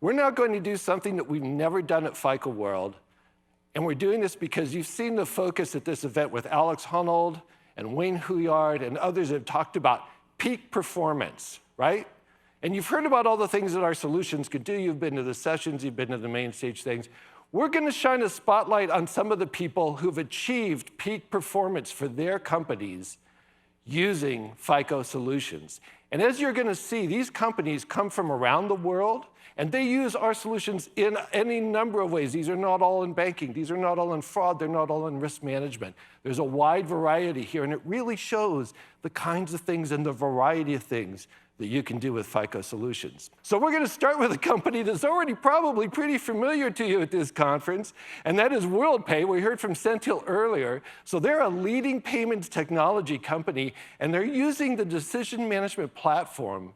We're now going to do something that we've never done at FICO World, and we're doing this because you've seen the focus at this event with Alex Honnold and Wayne Huyard and others that have talked about peak performance, right? And you've heard about all the things that our solutions could do. You've been to the sessions, you've been to the main stage things. We're going to shine a spotlight on some of the people who've achieved peak performance for their companies using FICO solutions. And as you're going to see, these companies come from around the world, and they use our solutions in any number of ways. These are not all in banking. These are not all in fraud. They're not all in risk management. There's a wide variety here, and it really shows the kinds of things and the variety of things that you can do with FICO solutions. So we're going to start with a company that's already probably pretty familiar to you at this conference, and that is WorldPay. We heard from Senthil earlier. So they're a leading payments technology company, and they're using the decision management platform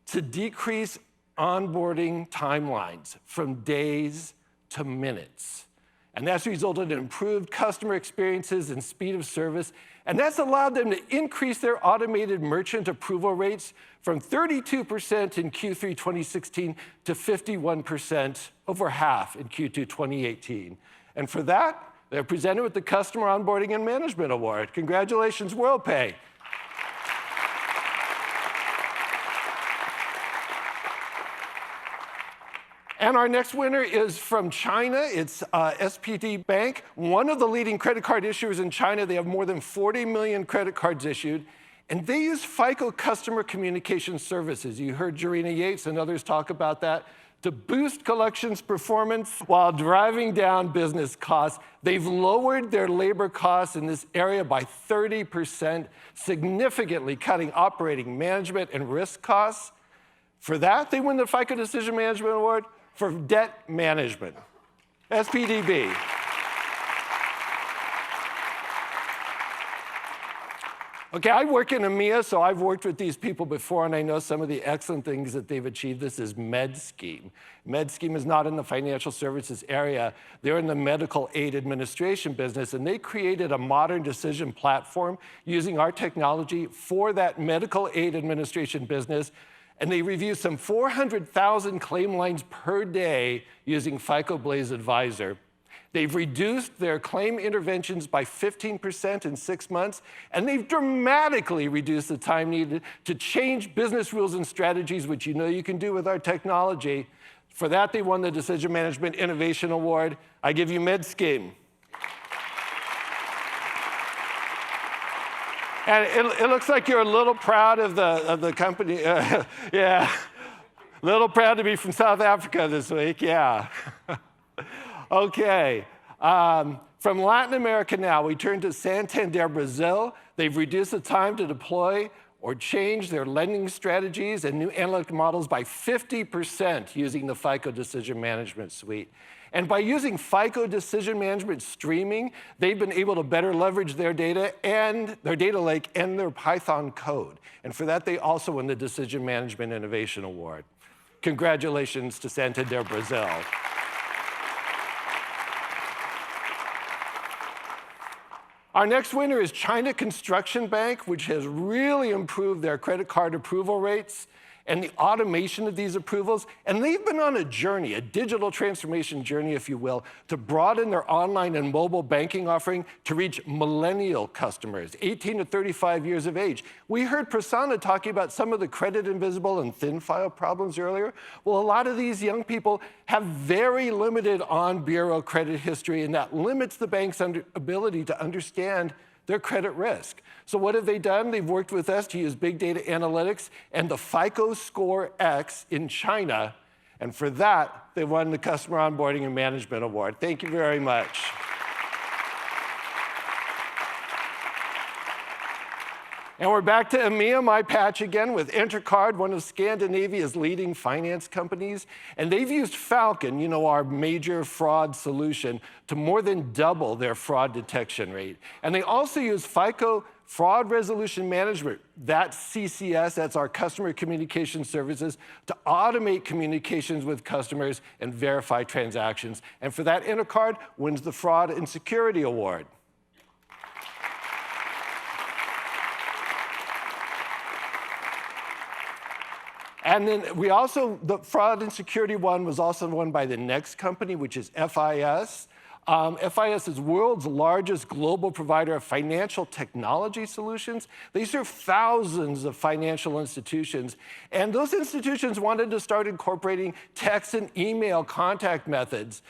to decrease onboarding timelines from days to minutes. And that's resulted in improved customer experiences and speed of service. And that's allowed them to increase their automated merchant approval rates from 32% in Q3 2016 to 51%, over half in Q2 2018. And for that, they're presented with the Customer Onboarding and Management Award. Congratulations, WorldPay. And our next winner is from China. It's Spd Bank, one of the leading credit card issuers in China. They have more than 40 million credit cards issued. And they use FICO Customer Communication Services. You heard Jarena Yates and others talk about that, to boost collections performance while driving down business costs. They've lowered their labor costs in this area by 30%, significantly cutting operating management and risk costs. For that, they win the FICO Decision Management Award for debt management. SPDB. Okay, I work in EMEA, so I've worked with these people before, and I know some of the excellent things that they've achieved. This is MedScheme. MedScheme is not in the financial services area. They're in the medical aid administration business, and they created a modern decision platform using our technology for that medical aid administration business. And they review some 400,000 claim lines per day using FICO Blaze Advisor. They've reduced their claim interventions by 15% in 6 months, and they've dramatically reduced the time needed to change business rules and strategies, which you know you can do with our technology. For that, they won the Decision Management Innovation Award. I give you MedScheme. And it looks like you're a little proud of the company. Yeah, a little proud to be from South Africa this week, yeah. Okay, from Latin America now, we turn to Santander Brazil. They've reduced the time to deploy or change their lending strategies and new analytic models by 50% using the FICO Decision Management Suite. And by using FICO Decision Management Streaming, they've been able to better leverage their data and their data lake and their Python code. And for that, they also won the Decision Management Innovation Award. Congratulations to Santander Brazil. Our next winner is China Construction Bank, which has really improved their credit card approval rates and the automation of these approvals. And they've been on a journey, a digital transformation journey, if you will, to broaden their online and mobile banking offering to reach millennial customers, 18 to 35 years of age. We heard Prasanna talking about some of the credit invisible and thin file problems earlier. Well, a lot of these young people have very limited on-bureau credit history, and that limits the bank's ability to understand their credit risk. So what have they done? They've worked with us to use big data analytics and the FICO Score X in China. And for that, they won the Customer Onboarding and Management Award. Thank you very much. And we're back to EMEA, my patch again, with Entercard, one of Scandinavia's leading finance companies. And they've used Falcon, you know, our major fraud solution, to more than double their fraud detection rate. And they also use FICO Fraud Resolution Management, that's CCS, that's our customer communication services, to automate communications with customers and verify transactions. And for that, Entercard wins the Fraud and Security Award. And then we also, the fraud and security one was also won by the next company, which is FIS. FIS is the world's largest global provider of financial technology solutions. They serve thousands of financial institutions, and those institutions wanted to start incorporating text and email contact methods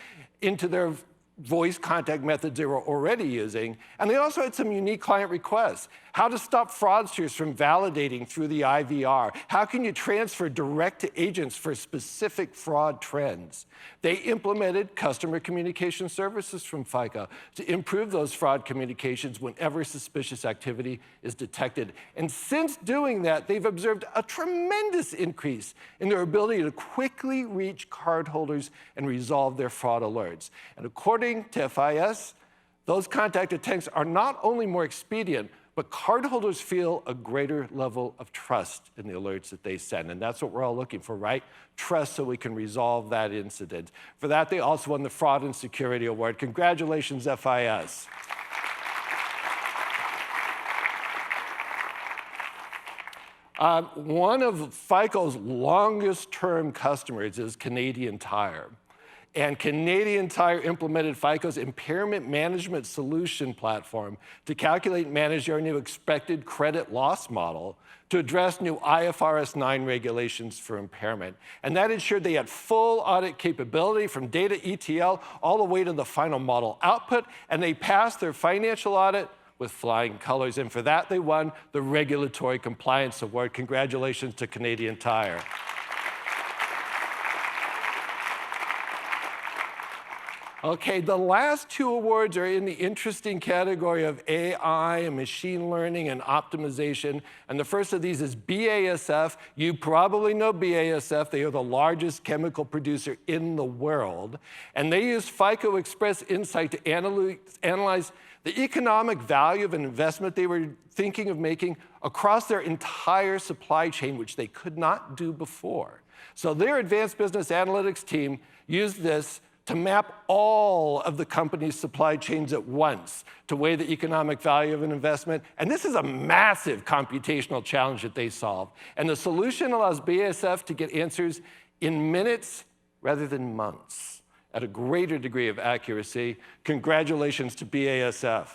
into their voice contact methods they were already using. And they also had some unique client requests. How to stop fraudsters from validating through the IVR. How can you transfer direct to agents for specific fraud trends? They implemented customer communication services from FICO to improve those fraud communications whenever suspicious activity is detected. And since doing that, they've observed a tremendous increase in their ability to quickly reach cardholders and resolve their fraud alerts. And according to FIS, those contact attempts are not only more expedient, but cardholders feel a greater level of trust in the alerts that they send. And that's what we're all looking for, right? Trust so we can resolve that incident. For that, they also won the Fraud and Security Award. Congratulations, FIS. One of FICO's longest-term customers is Canadian Tire. And Canadian Tire implemented FICO's impairment management solution platform to calculate and manage their new expected credit loss model to address new IFRS 9 regulations for impairment. And that ensured they had full audit capability from data ETL all the way to the final model output, and they passed their financial audit with flying colors. And for that, they won the Regulatory Compliance Award. Congratulations to Canadian Tire. Okay, the last two awards are in the interesting category of AI and machine learning and optimization. And the first of these is BASF. You probably know BASF. They are the largest chemical producer in the world. And they use FICO Express Insight to analyze the economic value of an investment they were thinking of making across their entire supply chain, which they could not do before. So their advanced business analytics team used this to map all of the company's supply chains at once to weigh the economic value of an investment. And this is a massive computational challenge that they solve. And the solution allows BASF to get answers in minutes rather than months at a greater degree of accuracy. Congratulations to BASF.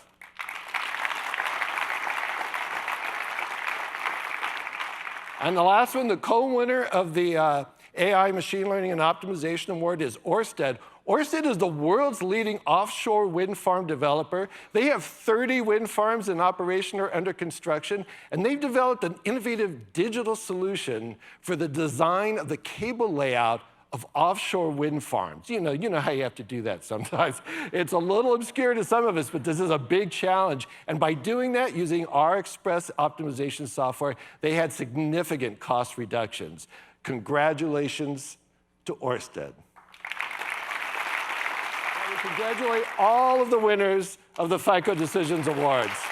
And the last one, the co-winner of the AI Machine Learning and Optimization Award is Ørsted. Ørsted is the world's leading offshore wind farm developer. They have 30 wind farms in operation or under construction, and they've developed an innovative digital solution for the design of the cable layout of offshore wind farms. You know how you have to do that sometimes. It's a little obscure to some of us, but this is a big challenge. And by doing that, using our Express optimization software, they had significant cost reductions. Congratulations to Ørsted. We congratulate all of the winners of the FICO Decisions Awards.